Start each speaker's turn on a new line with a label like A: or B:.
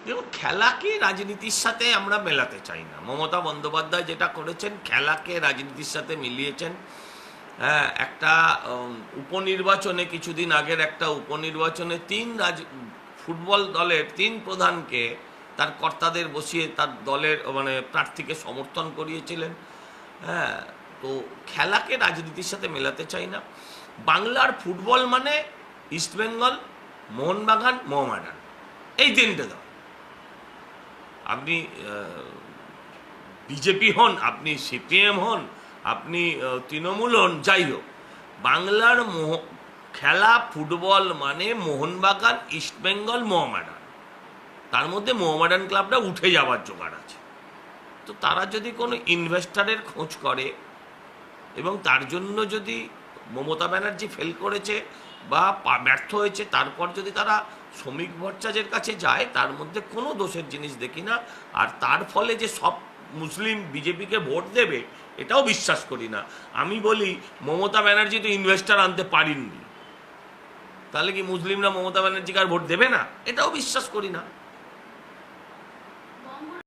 A: দেখুন, খেলাকে রাজনীতির সাথে আমরা মেলাতে চাই না। মমতা বন্দ্যোপাধ্যায় যেটা করেছেন, খেলাকে রাজনীতির সাথে মিলিয়েছেন। হ্যাঁ, একটা উপনির্বাচনে, কিছুদিন আগের একটা উপনির্বাচনে ফুটবল দলের 3 প্রধানকে তার কর্তাদের বসিয়ে তার দলের মানে প্রার্থীকে সমর্থন করিয়েছিলেন। হ্যাঁ, তো খেলাকে রাজনীতির সাথে মেলাতে চাই না। বাংলার ফুটবল মানে ইস্টবেঙ্গল, মোহনবাগান, মোহামেডান, এই 3টে দল। আপনি বিজেপি হন, আপনি সিপিএম হন, আপনি তৃণমূল হন, যাই হোক, বাংলার খেলা ফুটবল মানে মোহনবাগান, ইস্টবেঙ্গল, মোহামেডান। তার মধ্যে মোহামেডান ক্লাবটা উঠে যাওয়ার জোগাড় আছে। তো তারা যদি কোনো ইনভেস্টারের খোঁজ করে এবং তার জন্য যদি মমতা ব্যানার্জি ফেল করেছে বা ব্যর্থ হয়েছে, তারপর যদি তারা শ্রমিক ভট্টাচার্যের কাছে যায়, তার মধ্যে কোনো দোষের জিনিস দেখি না। আর তার ফলে যে সব মুসলিম বিজেপিকে ভোট দেবে, এটাও বিশ্বাস করি না। আমি বলি, মমতা ব্যানার্জি তো ইনভেস্টার আনতে পারেননি, তাহলে কি মুসলিমরা মমতা ব্যানার্জিকে আর ভোট দেবে না? এটাও বিশ্বাস করি না।